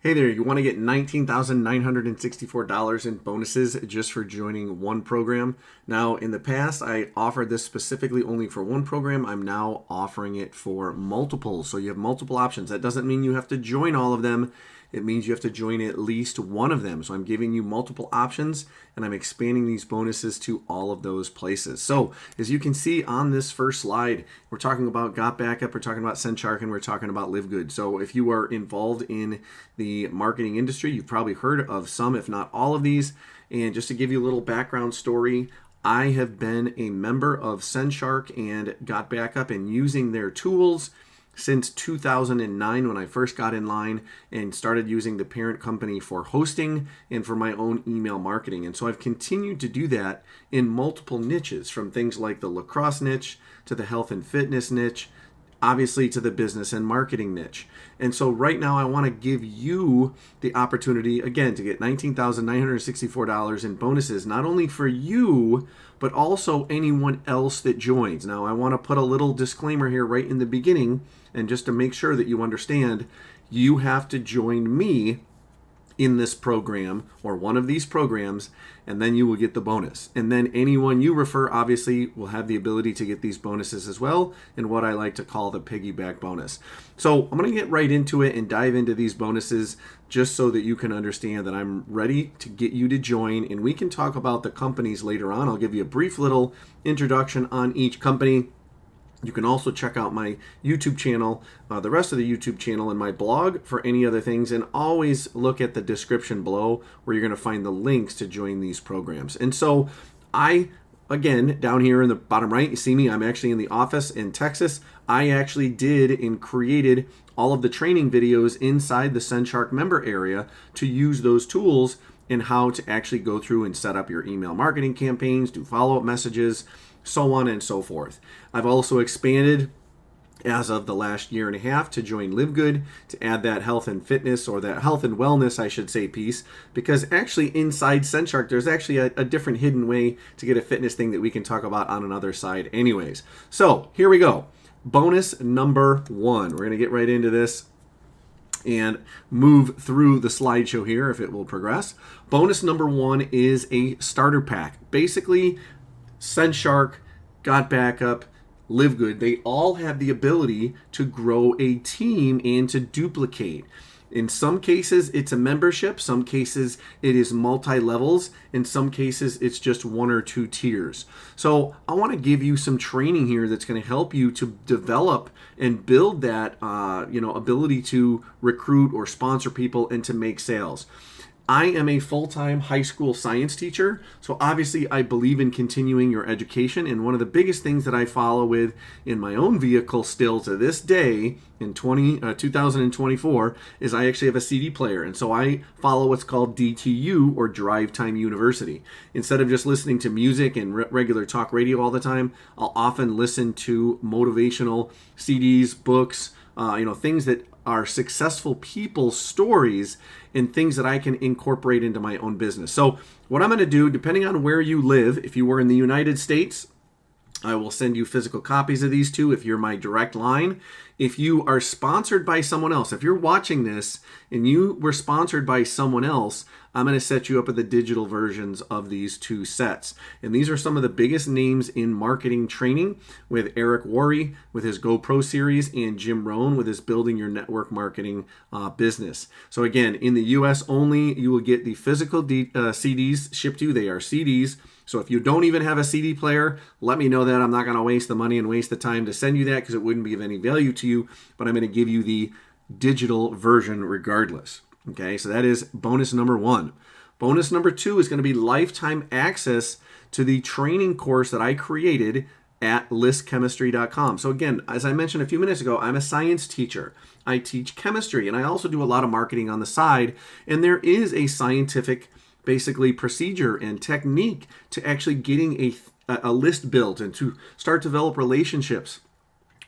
Hey there, you want to get $19,964 in bonuses just for joining one program? Now, in the past, I offered this specifically only for one program. I'm now offering it for multiple. So you have multiple options. That doesn't mean you have to join all of them. It means you have to join at least one of them. So I'm giving you multiple options and I'm expanding these bonuses to all of those places. So as you can see on this first slide, we're talking about Got Backup, we're talking about Sendshark, and we're talking about LiveGood. So if you are involved in the marketing industry, you've probably heard of some, if not all of these. And just to give you a little background story, I have been a member of Sendshark and Got Backup and using their tools since 2009 when I first got in line and started using the parent company for hosting and for my own email marketing. And so I've continued to do that in multiple niches, from things like the lacrosse niche to the health and fitness niche, obviously to the business and marketing niche. And so right now I want to give you the opportunity, again, to get $19,964 in bonuses, not only for you, but also anyone else that joins. Now I want to put a little disclaimer here right in the beginning, and just to make sure that you understand, you have to join me in this program or one of these programs, and then you will get the bonus. And then anyone you refer obviously will have the ability to get these bonuses as well, in what I like to call the piggyback bonus. So I'm going to get right into it and dive into these bonuses just so that you can understand that I'm ready to get you to join, and we can talk about the companies later on. I'll give you a brief little introduction on each company. You can also check out my YouTube channel, the rest of the YouTube channel, and my blog for any other things. And always look at the description below where you're going to find the links to join these programs. And so again, down here in the bottom right, you see me. I'm actually in the office in Texas. I actually did and created all of the training videos inside the Sendshark member area to use those tools and how to actually go through and set up your email marketing campaigns, do follow-up messages, so on and so forth. I've also expanded as of the last year and a half to join LiveGood to add that health and fitness, or that health and wellness, I should say, piece, because actually inside Sendshark, there's actually a different hidden way to get a fitness thing that we can talk about on another side anyways. So here we go. Bonus number one. We're going to get right into this and move through the slideshow here if it will progress. Bonus number one is a starter pack. Basically, Sendshark, Got Backup, LiveGood, they all have the ability to grow a team and to duplicate. In some cases, it's a membership. Some cases, it is multi-levels. In some cases, it's just one or two tiers. So I want to give you some training here that's going to help you to develop and build that ability to recruit or sponsor people and to make sales. I am a full-time high school science teacher, so obviously I believe in continuing your education, and one of the biggest things that I follow with in my own vehicle still to this day in 2024 is I actually have a CD player, and so I follow what's called DTU, or Drive Time University. Instead of just listening to music and regular talk radio all the time, I'll often listen to motivational CDs, books, things that are successful people's stories and things that I can incorporate into my own business. So what I'm going to do, depending on where you live, if you were in the United States, I will send you physical copies of these two if you're my direct line. If you are sponsored by someone else, if you're watching this and you were sponsored by someone else, I'm going to set you up with the digital versions of these two sets. And these are some of the biggest names in marketing training, with Eric Worre with his GoPro series and Jim Rohn with his Building Your Network Marketing business. So again, in the US only, you will get the physical CDs shipped to you. They are CDs. So if you don't even have a CD player, let me know that. I'm not going to waste the money and waste the time to send you that, because it wouldn't be of any value to you, but I'm going to give you the digital version regardless. Okay, so that is bonus number one. Bonus number two is going to be lifetime access to the training course that I created at listchemistry.com. So again, as I mentioned a few minutes ago, I'm a science teacher. I teach chemistry, and I also do a lot of marketing on the side, and there is a scientific basically procedure and technique to actually getting a list built and to start develop relationships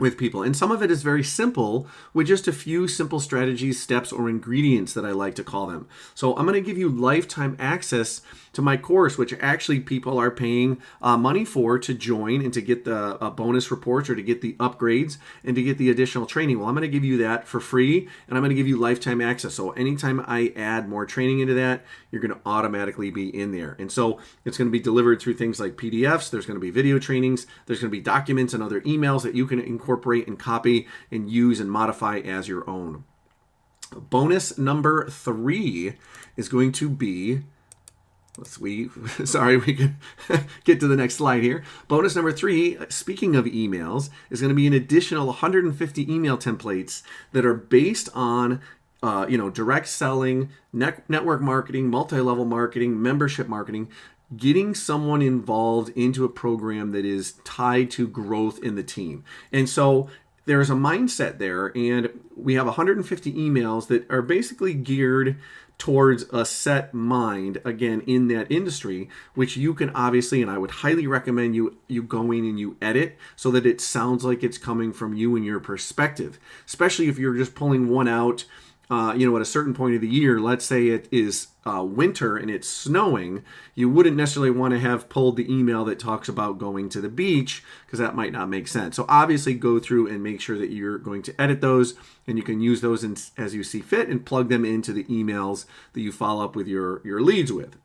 with people. And some of it is very simple with just a few simple strategies, steps, or ingredients that I like to call them. So I'm going to give you lifetime access to my course, which actually people are paying money for to join and to get the bonus reports or to get the upgrades and to get the additional training. Well, I'm going to give you that for free, and I'm going to give you lifetime access. So anytime I add more training into that, you're going to automatically be in there. And so it's going to be delivered through things like PDFs. There's going to be video trainings. There's going to be documents and other emails that you can incorporate and copy and use and modify as your own. Bonus number 3 is going to be, we can get to the next slide here. Bonus number 3, speaking of emails, is going to be an additional 150 email templates that are based on direct selling, network marketing, multi-level marketing, membership marketing, getting someone involved into a program that is tied to growth in the team. And so there's a mindset there, and we have 150 emails that are basically geared towards a set mind, again, in that industry, which you can obviously, and I would highly recommend you go in and you edit so that it sounds like it's coming from you and your perspective, especially if you're just pulling one out at a certain point of the year. Let's say it is winter and it's snowing, you wouldn't necessarily want to have pulled the email that talks about going to the beach, because that might not make sense. So obviously go through and make sure that you're going to edit those, and you can use those as you see fit and plug them into the emails that you follow up with your leads with.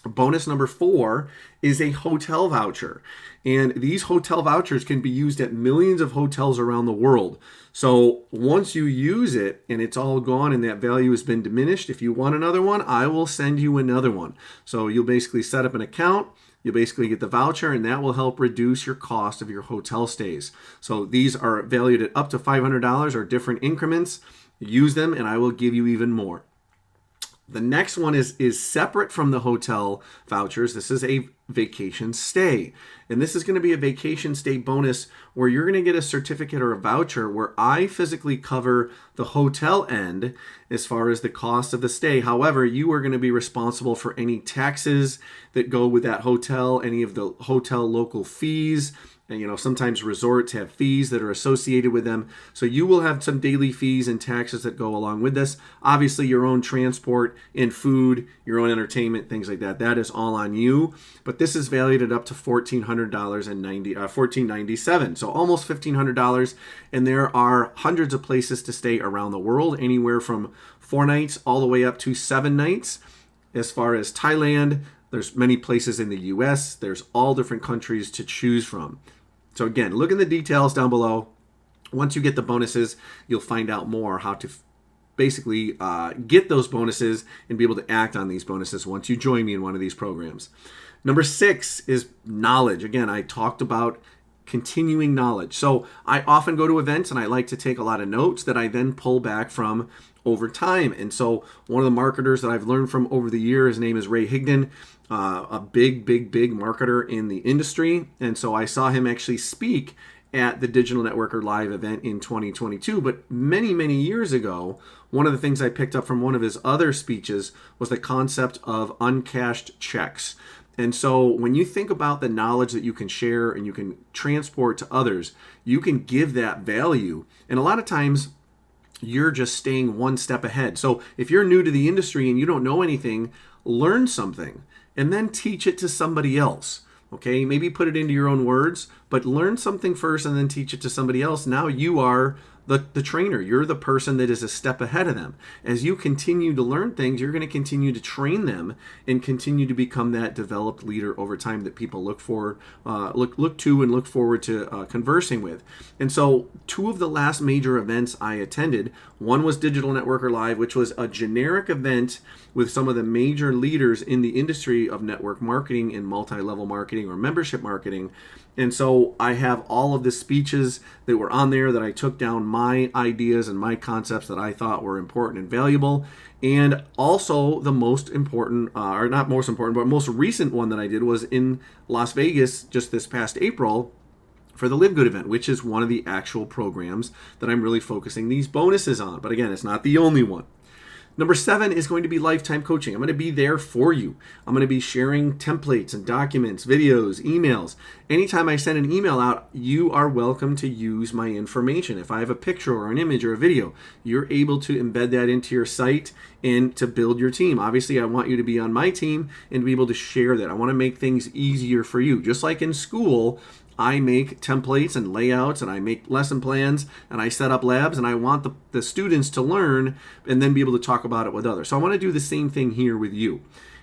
Bonus number 4 is a hotel voucher. And these hotel vouchers can be used at millions of hotels around the world. So once you use it and it's all gone and that value has been diminished, if you want another one, I will send you another one. So you'll basically set up an account, you'll basically get the voucher, and that will help reduce your cost of your hotel stays. So these are valued at up to $500 or different increments. Use them and I will give you even more. The next one is separate from the hotel vouchers. This is a vacation stay. And this is going to be a vacation stay bonus where you're going to get a certificate or a voucher where I physically cover the hotel end as far as the cost of the stay. However, you are going to be responsible for any taxes that go with that hotel, any of the hotel local fees. And sometimes resorts have fees that are associated with them. So you will have some daily fees and taxes that go along with this. Obviously, your own transport and food, your own entertainment, things like that. That is all on you. But this is valued at up to $1,497. So almost $1,500. And there are hundreds of places to stay around the world, anywhere from 4 nights all the way up to 7 nights. As far as Thailand, there's many places in the US. There's all different countries to choose from. So again, look in the details down below. Once you get the bonuses, you'll find out more how to basically get those bonuses and be able to act on these bonuses once you join me in one of these programs. Number 6 is knowledge. Again, I talked about continuing knowledge. So I often go to events and I like to take a lot of notes that I then pull back from over time. And so one of the marketers that I've learned from over the years, his name is Ray Higdon, a big marketer in the industry. And so I saw him actually speak at the Digital Networker Live event in 2022. But many years ago, one of the things I picked up from one of his other speeches was the concept of uncashed checks. And so when you think about the knowledge that you can share and you can transport to others, you can give that value. And a lot of times you're just staying one step ahead. So if you're new to the industry and you don't know anything, learn something and then teach it to somebody else. Okay, maybe put it into your own words, but learn something first and then teach it to somebody else. Now you are the trainer. You're the person that is a step ahead of them. As you continue to learn things, you're going to continue to train them and continue to become that developed leader over time that people look to and look forward to conversing with. And so 2 of the last major events I attended, one was Digital Networker Live, which was a generic event with some of the major leaders in the industry of network marketing and multi-level marketing or membership marketing. And so I have all of the speeches that were on there that I took down my ideas and my concepts that I thought were important and valuable. And also the most important, or not most important, but most recent one that I did was in Las Vegas just this past April for the LiveGood event, which is one of the actual programs that I'm really focusing these bonuses on. But again, it's not the only one. Number 7 is going to be lifetime coaching. I'm going to be there for you. I'm going to be sharing templates and documents, videos, emails. Anytime I send an email out, you are welcome to use my information. If I have a picture or an image or a video, you're able to embed that into your site and to build your team. Obviously, I want you to be on my team and to be able to share that. I want to make things easier for you. Just like in school, I make templates and layouts and I make lesson plans and I set up labs, and I want the students to learn and then be able to talk about it with others. So I want to do the same thing here with you.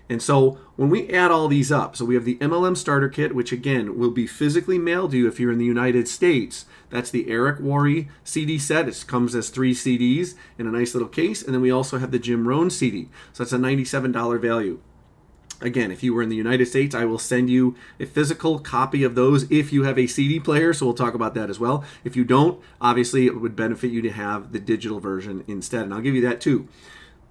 And so when we add all these up, so we have the MLM Starter Kit, which again will be physically mailed to you if you're in the United States. That's the Eric Worre CD set. It comes as 3 CDs in a nice little case. And then we also have the Jim Rohn CD. So that's a $97 value. Again, if you were in the United States, I will send you a physical copy of those if you have a CD player, so we'll talk about that as well. If you don't, obviously it would benefit you to have the digital version instead, and I'll give you that too.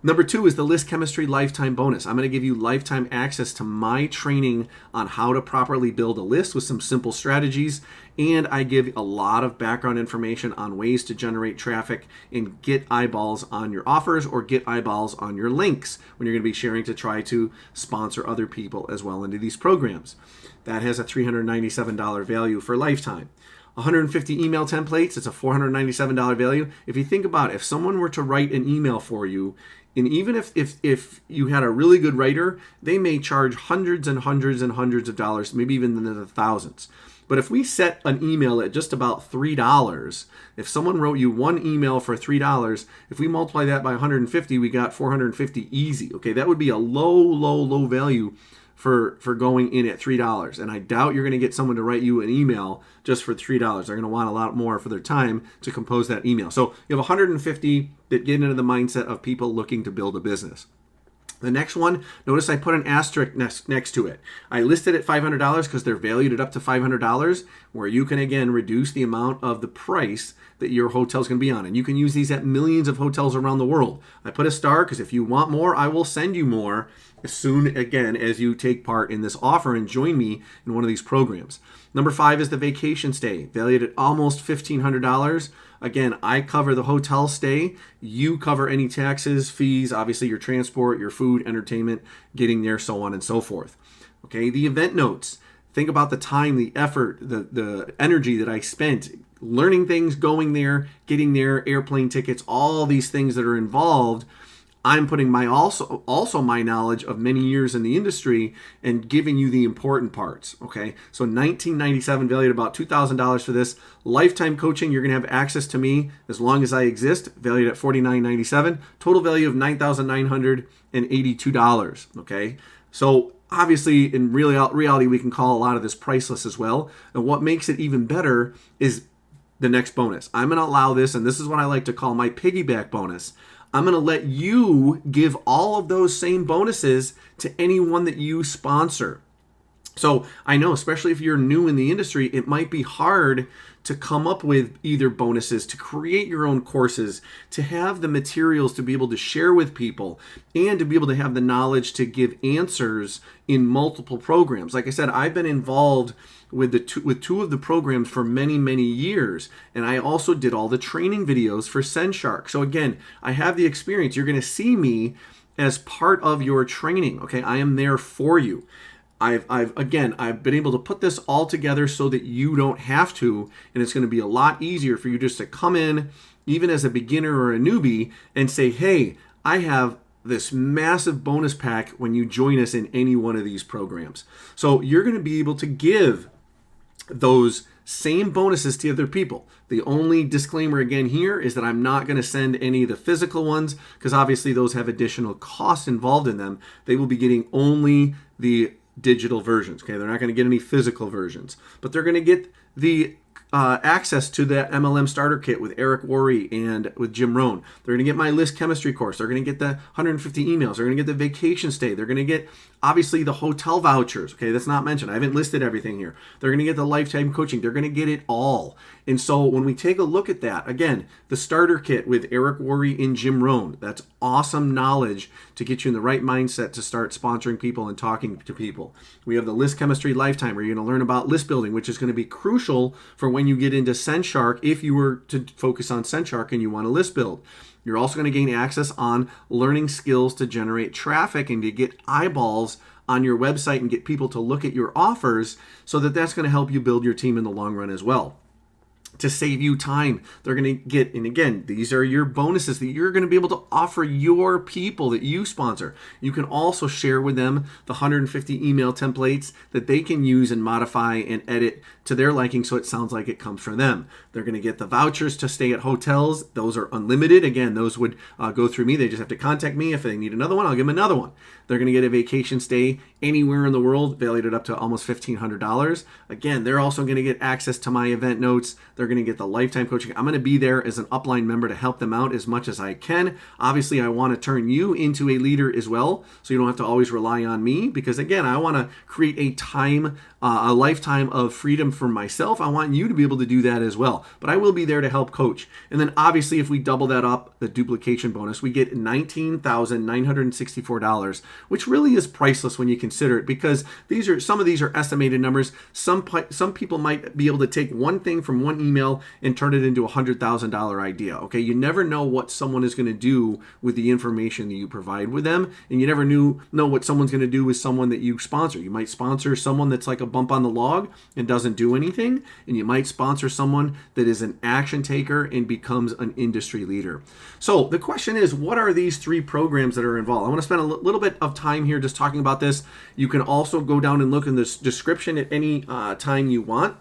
Number 2 is the List Chemistry Lifetime Bonus. I'm going to give you lifetime access to my training on how to properly build a list with some simple strategies, and I give a lot of background information on ways to generate traffic and get eyeballs on your offers or get eyeballs on your links when you're going to be sharing to try to sponsor other people as well into these programs. That has a $397 value for lifetime. 150 email templates, it's a $497 value. If you think about it, if someone were to write an email for you, and even if you had a really good writer, they may charge hundreds and hundreds and hundreds of dollars, maybe even in the thousands. But if we set an email at just about $3, if someone wrote you one email for $3, if we multiply that by 150, we got 450 easy. Okay, that would be a low value for going in at $3. And I doubt you're going to get someone to write you an email just for $3. They're going to want a lot more for their time to compose that email. So you have 150 that get into the mindset of people looking to build a business. The next one, notice I put an asterisk next to it. I listed at $500 because they're valued at up to $500, where you can, again, reduce the amount of the price that your hotel's going to be on. And you can use these at millions of hotels around the world. I put a star because if you want more, I will send you more as soon, again, as you take part in this offer and join me in one of these programs. Number 5 is the vacation stay, valued at almost $1,500. Again, I cover the hotel stay. You cover any taxes, fees, obviously your transport, your food, entertainment, getting there, so on and so forth. Okay, the event notes. Think about the time, the effort, the energy that I spent learning things, going there, getting there, airplane tickets, all these things that are involved. I'm putting my also my knowledge of many years in the industry and giving you the important parts. Okay, so $1997 valued about $2,000 for this. Lifetime coaching, you're gonna have access to me as long as I exist, valued at $49.97. Total value of $9,982. Okay, so obviously in reality we can call a lot of this priceless as well. And what makes it even better is the next bonus. I'm gonna allow this, and this is what I like to call my piggyback bonus. I'm going to let you give all of those same bonuses to anyone that you sponsor. So I know, especially if you're new in the industry, it might be hard to come up with either bonuses, to create your own courses, to have the materials to be able to share with people, and to be able to have the knowledge to give answers in multiple programs. Like I said, I've been involved with two of the programs for many years, and I also did all the training videos for Sendshark. So again, I have the experience. You're going to see me as part of your training. Okay, I am there for you. I've been able to put this all together so that you don't have to, and it's going to be a lot easier for you just to come in, even as a beginner or a newbie, and say, hey, I have this massive bonus pack when you join us in any one of these programs. So you're going to be able to give those same bonuses to other people. The only disclaimer again here is that I'm not going to send any of the physical ones because obviously those have additional costs involved in them. They will be getting only the digital versions. Okay, they're not going to get any physical versions, but they're going to get the access to that MLM Starter Kit with Eric Worre and with Jim Rohn. They're going to get my List Chemistry course. They're going to get the 150 emails. They're going to get the vacation stay. They're going to get, obviously, the hotel vouchers. Okay, that's not mentioned. I haven't listed everything here. They're going to get the lifetime coaching. They're going to get it all. And so when we take a look at that, again, the Starter Kit with Eric Worre and Jim Rohn, that's awesome knowledge to get you in the right mindset to start sponsoring people and talking to people. We have the List Chemistry Lifetime, where you're going to learn about list building, which is going to be crucial for when you get into Sendshark, if you were to focus on Sendshark and you want to list build. You're also going to gain access on learning skills to generate traffic and to get eyeballs on your website and get people to look at your offers, so that's going to help you build your team in the long run as well. To save you time, they're going to get, and again, these are your bonuses that you're going to be able to offer your people that you sponsor. You can also share with them the 150 email templates that they can use and modify and edit to their liking so it sounds like it comes from them. They're going to get the vouchers to stay at hotels. Those are unlimited. Again, those would go through me. They just have to contact me. If they need another one, I'll give them another one. They're going to get a vacation stay anywhere in the world, valued at up to almost $1,500. Again, they're also going to get access to my event notes. They're going to get the lifetime coaching. I'm going to be there as an upline member to help them out as much as I can. Obviously, I want to turn you into a leader as well, so you don't have to always rely on me, because again, I want to create a lifetime of freedom for myself. I want you to be able to do that as well, but I will be there to help coach. And then obviously, if we double that up, the duplication bonus, we get $19,964, which really is priceless when you consider it, because some of these are estimated numbers. Some people might be able to take one thing from one email and turn it into a $100,000 idea. Okay, you never know what someone is going to do with the information that you provide with them, and you never know what someone's going to do with someone that you sponsor. You might sponsor someone that's like a bump on the log and doesn't do anything, and you might sponsor someone that is an action taker and becomes an industry leader. So the question is, what are these 3 programs that are involved? I want to spend a little bit of time here just talking about this. You can also go down and look in this description at any time you want.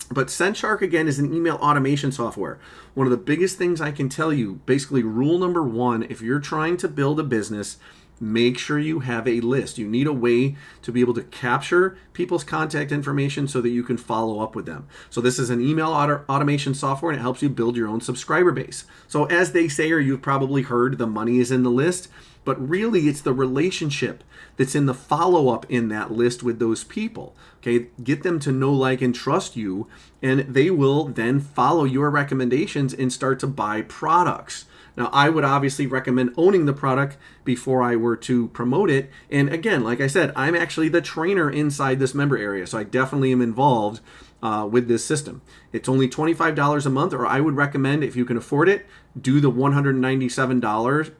But Sendshark, again, is an email automation software. One of the biggest things I can tell you, basically rule number 1, if you're trying to build a business, make sure you have a list. You need a way to be able to capture people's contact information so that you can follow up with them. So this is an email automation software, and it helps you build your own subscriber base. So as they say, or you've probably heard, the money is in the list, but really it's the relationship that's in the follow-up in that list with those people. Okay, get them to know, like, and trust you, and they will then follow your recommendations and start to buy products. Now, I would obviously recommend owning the product before I were to promote it. And again, like I said, I'm actually the trainer inside this member area, so I definitely am involved with this system. It's only $25 a month, or I would recommend, if you can afford it, do the $197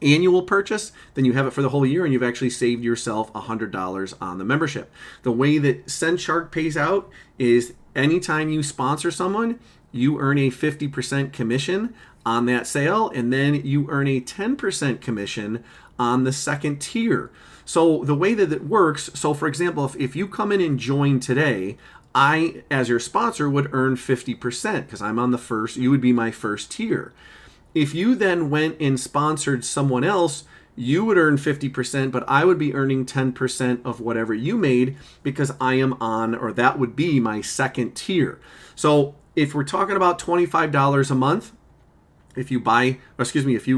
annual purchase. Then you have it for the whole year, and you've actually saved yourself $100 on the membership. The way that Sendshark pays out is anytime you sponsor someone, you earn a 50% commission on that sale, and then you earn a 10% commission on the second tier. So the way that it works, so for example, if you come in and join today, I, as your sponsor, would earn 50% because I'm on the first, you would be my first tier. If you then went and sponsored someone else, you would earn 50%, but I would be earning 10% of whatever you made because I am on, or that would be my second tier. So if we're talking about $25 a month, if you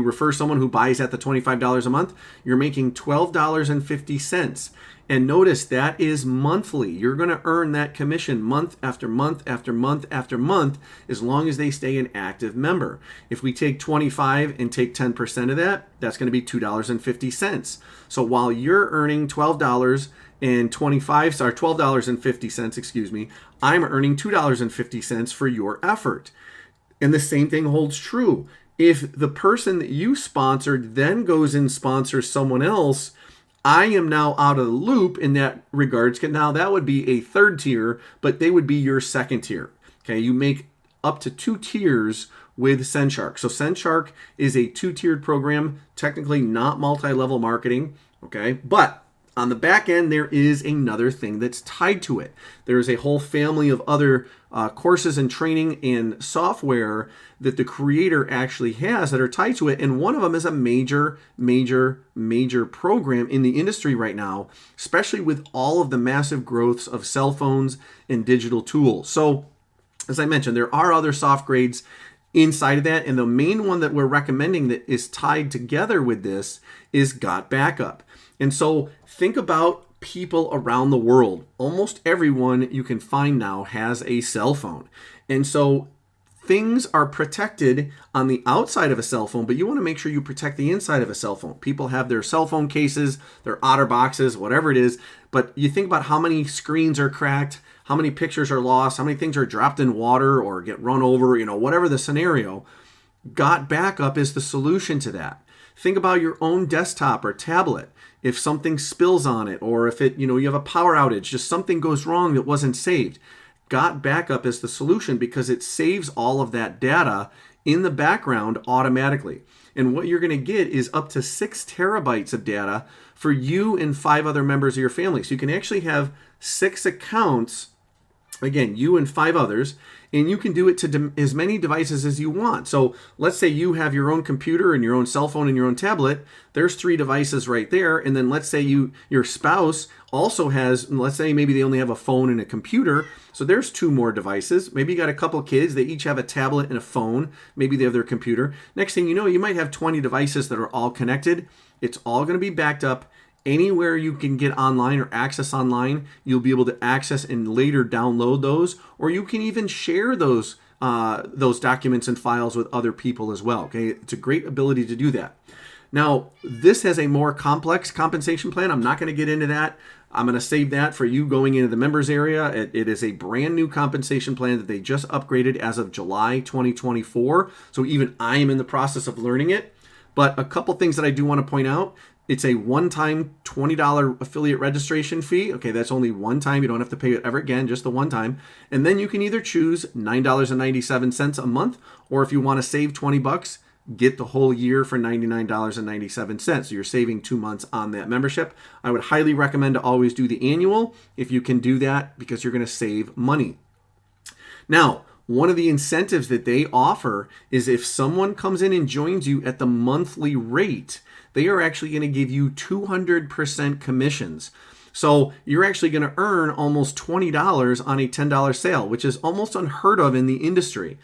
refer someone who buys at the $25 a month, you're making $12.50. And notice that is monthly. You're going to earn that commission month after month after month after month, as long as they stay an active member. If we take 25 and take 10% of that, that's going to be $2.50. So while you're earning $12.50, I'm earning $2.50 for your effort. And the same thing holds true. If the person that you sponsored then goes and sponsors someone else, I am now out of the loop in that regards. Now that would be a third tier, but they would be your second tier. Okay, you make up to 2 tiers with Sendshark. So Sendshark is a 2-tiered program, technically not multi-level marketing. Okay, but on the back end, there is another thing that's tied to it. There is a whole family of other courses and training and software that the creator actually has that are tied to it. And one of them is a major program in the industry right now, especially with all of the massive growths of cell phones and digital tools. So as I mentioned, there are other soft grades inside of that. And the main one that we're recommending that is tied together with this is Got Backup. And so think about people around the world. Almost everyone you can find now has a cell phone. And so things are protected on the outside of a cell phone, but you want to make sure you protect the inside of a cell phone. People have their cell phone cases, their OtterBoxes, whatever it is. But you think about how many screens are cracked, how many pictures are lost, how many things are dropped in water or get run over, whatever the scenario. Got Backup is the solution to that. Think about your own desktop or tablet. If something spills on it, or if it, you have a power outage, just something goes wrong that wasn't saved. Got Backup is the solution because it saves all of that data in the background automatically. And what you're going to get is up to 6 terabytes of data for you and 5 other members of your family. So you can actually have 6 accounts, again, you and 5 others, and you can do it to as many devices as you want. So let's say you have your own computer and your own cell phone and your own tablet. There's 3 devices right there. And then let's say your spouse also has, let's say maybe they only have a phone and a computer. So there's 2 more devices. Maybe you got a couple kids. They each have a tablet and a phone. Maybe they have their computer. Next thing you know, you might have 20 devices that are all connected. It's all going to be backed up. Anywhere you can get online or access online, you'll be able to access and later download those, or you can even share those documents and files with other people as well. Okay, it's a great ability to do that. Now, this has a more complex compensation plan. I'm not going to get into that. I'm going to save that for you going into the members area. It is a brand new compensation plan that they just upgraded as of July 2024. So even I am in the process of learning it. But a couple things that I do want to point out. It's a one-time $20 affiliate registration fee. Okay, that's only one time. You don't have to pay it ever again, just the one time. And then you can either choose $9.97 a month, or if you want to save $20, get the whole year for $99.97. So you're saving 2 months on that membership. I would highly recommend to always do the annual if you can do that, because you're going to save money. Now, one of the incentives that they offer is if someone comes in and joins you at the monthly rate, they are actually going to give you 200% commissions. So you're actually going to earn almost $20 on a $10 sale, which is almost unheard of in the industry.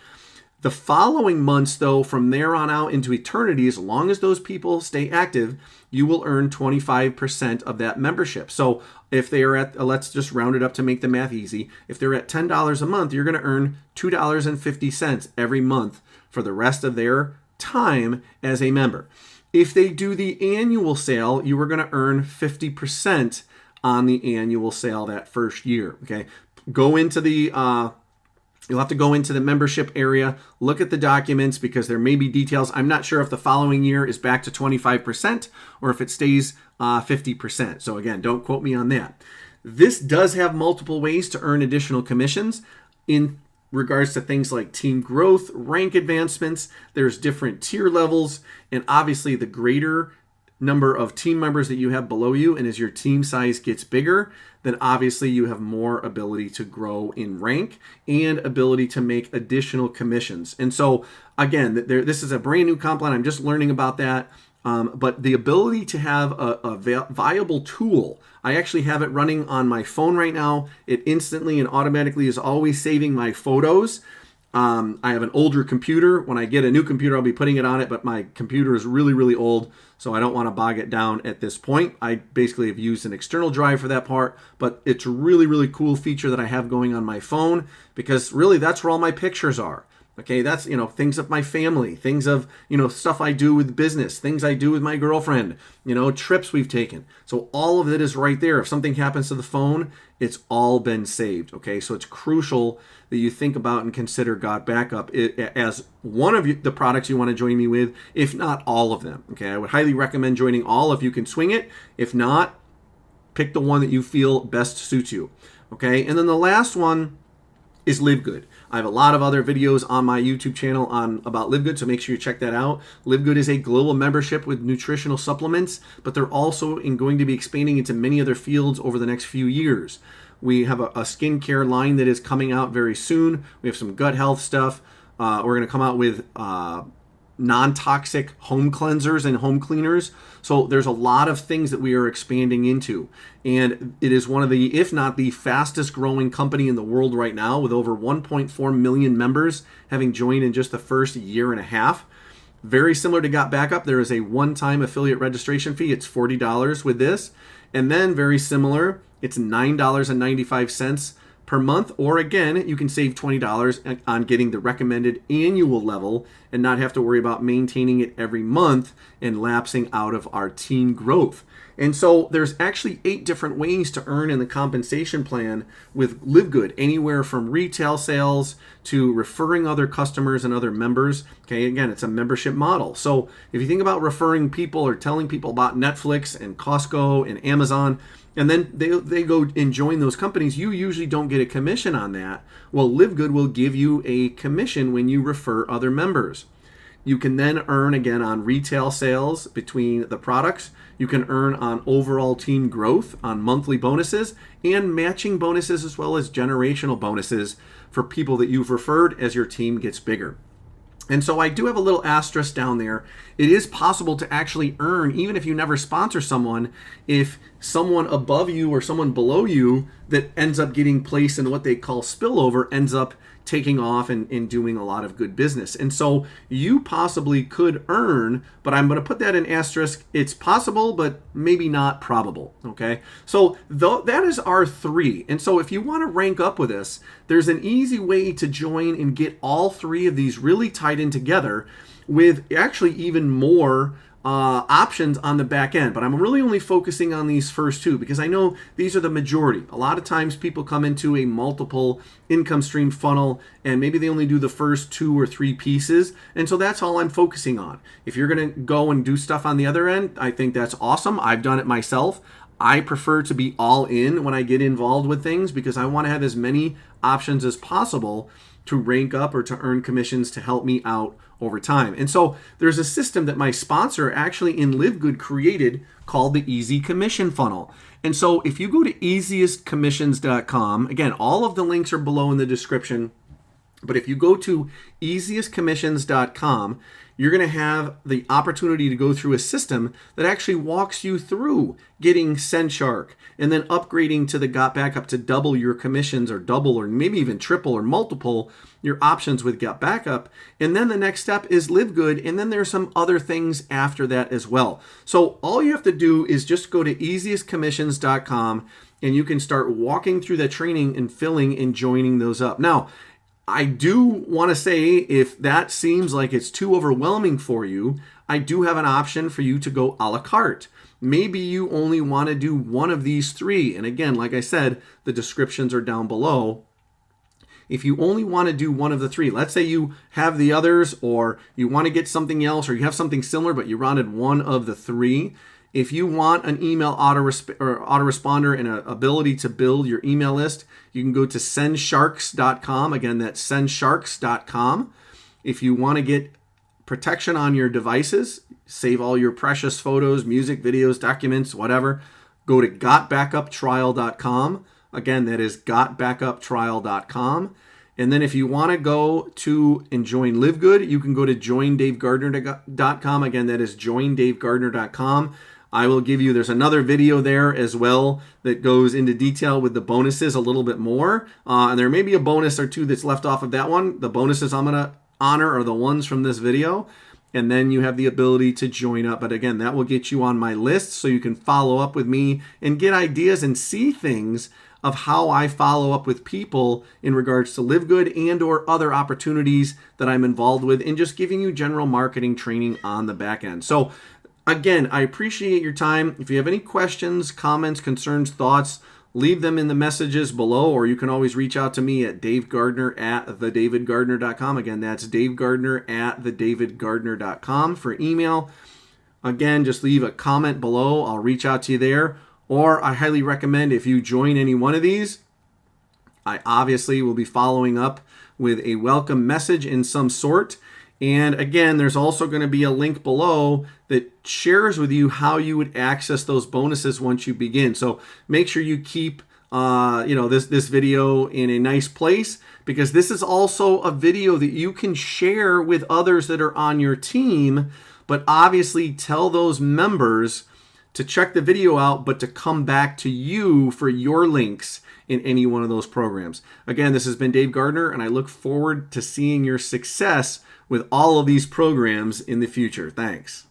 The following months, though, from there on out into eternity, as long as those people stay active, you will earn 25% of that membership. So if they are at, let's just round it up to make the math easy. If they're at $10 a month, you're going to earn $2.50 every month for the rest of their time as a member. If they do the annual sale, you are going to earn 50% on the annual sale that first year. Okay, go into the you'll have to go into the membership area, look at the documents, because there may be details. I'm not sure if the following year is back to 25% or if it stays 50%. So again, don't quote me on that. This does have multiple ways to earn additional commissions in regards to things like team growth, rank advancements. There's different tier levels, and obviously the greater number of team members that you have below you, and as your team size gets bigger, then obviously you have more ability to grow in rank and ability to make additional commissions. And so again, this is a brand new comp plan. I'm just learning about that. But the ability to have a viable tool, I actually have it running on my phone right now. It instantly and automatically is always saving my photos. I have an older computer. When I get a new computer, I'll be putting it on it, but my computer is really, really old, so I don't want to bog it down at this point. I basically have used an external drive for that part, but it's a really, really cool feature that I have going on my phone, because really that's where all my pictures are. Okay, that's, things of my family, things of, stuff I do with business, things I do with my girlfriend, trips we've taken. So all of it is right there. If something happens to the phone, it's all been saved. Okay, so it's crucial that you think about and consider Got Backup as one of the products you want to join me with, if not all of them. Okay, I would highly recommend joining all if you can swing it. If not, pick the one that you feel best suits you. Okay, and then the last one is LiveGood. I have a lot of other videos on my YouTube channel about LiveGood, so make sure you check that out. LiveGood is a global membership with nutritional supplements, but they're also going to be expanding into many other fields over the next few years. We have a skincare line that is coming out very soon. We have some gut health stuff. We're going to come out with non-toxic home cleansers and home cleaners. So there's a lot of things that we are expanding into. And it is one of the, if not the fastest growing company in the world right now, with over 1.4 million members having joined in just the first year and a half. Very similar to Got Backup, there is a one-time affiliate registration fee. It's $40 with this. And then very similar, it's $9.95 per month, or again, you can save $20 on getting the recommended annual level and not have to worry about maintaining it every month and lapsing out of our team growth. And so there's actually 8 different ways to earn in the compensation plan with LiveGood, anywhere from retail sales to referring other customers and other members. Okay, again, it's a membership model. So if you think about referring people or telling people about Netflix and Costco and Amazon, and then they go and join those companies, you usually don't get a commission on that. Well, LiveGood will give you a commission when you refer other members. You can then earn again on retail sales between the products. You can earn on overall team growth, on monthly bonuses, and matching bonuses, as well as generational bonuses for people that you've referred as your team gets bigger. And so I do have a little asterisk down there. It is possible to actually earn, even if you never sponsor someone, if someone above you or someone below you that ends up getting placed in what they call spillover ends up taking off and doing a lot of good business. And so you possibly could earn, but I'm going to put that in asterisk. It's possible, but maybe not probable. Okay. So that is our 3. And so if you want to rank up with us, there's an easy way to join and get all 3 of these really tied in together with actually even more options on the back end. But I'm really only focusing on these first 2 because I know these are the majority. A lot of times people come into a multiple income stream funnel and maybe they only do the first 2 or 3 pieces. And so that's all I'm focusing on. If you're going to go and do stuff on the other end, I think that's awesome. I've done it myself. I prefer to be all in when I get involved with things because I want to have as many options as possible to rank up or to earn commissions to help me out over time. And so there's a system that my sponsor actually in LiveGood created called the Easy Commission Funnel. And so if you go to easiestcommissions.com, again, all of the links are below in the description, but if you go to easiestcommissions.com, you're going to have the opportunity to go through a system that actually walks you through getting Sendshark and then upgrading to the Got Backup to double your commissions or double or maybe even triple or multiple your options with Got Backup. And then the next step is LiveGood. And then there's some other things after that as well. So all you have to do is just go to easiestcommissions.com and you can start walking through that training and filling and joining those up. Now, I do want to say if that seems like it's too overwhelming for you, I do have an option for you to go a la carte. Maybe you only want to do one of these 3. And again, like I said, the descriptions are down below. If you only want to do one of the 3, let's say you have the others or you want to get something else or you have something similar, but you wanted one of the 3. If you want an email autoresponder and an ability to build your email list, you can go to sendsharks.com. Again, that's sendsharks.com. If you want to get protection on your devices, save all your precious photos, music, videos, documents, whatever, go to gotbackuptrial.com. Again, that is gotbackuptrial.com. And then if you want to go to and join LiveGood, you can go to joindavegardner.com. Again, that is joindavegardner.com. I will give you, there's another video there as well that goes into detail with the bonuses a little bit more. And there may be a bonus or 2 that's left off of that one. The bonuses I'm going to honor are the ones from this video. And then you have the ability to join up. But again, that will get you on my list so you can follow up with me and get ideas and see things of how I follow up with people in regards to LiveGood and or other opportunities that I'm involved with and just giving you general marketing training on the back end. So again, I appreciate your time. If you have any questions, comments, concerns, thoughts, leave them in the messages below, or you can always reach out to me at davegardner@thedavidgardner.com. Again, that's davegardner@thedavidgardner.com for email. Again, just leave a comment below. I'll reach out to you there. Or I highly recommend if you join any one of these, I obviously will be following up with a welcome message in some sort. And again, there's also going to be a link below that shares with you how you would access those bonuses once you begin. So make sure you keep this video in a nice place, because this is also a video that you can share with others that are on your team, but obviously tell those members to check the video out, but to come back to you for your links in any one of those programs. Again, this has been Dave Gardner, and I look forward to seeing your success with all of these programs in the future. Thanks.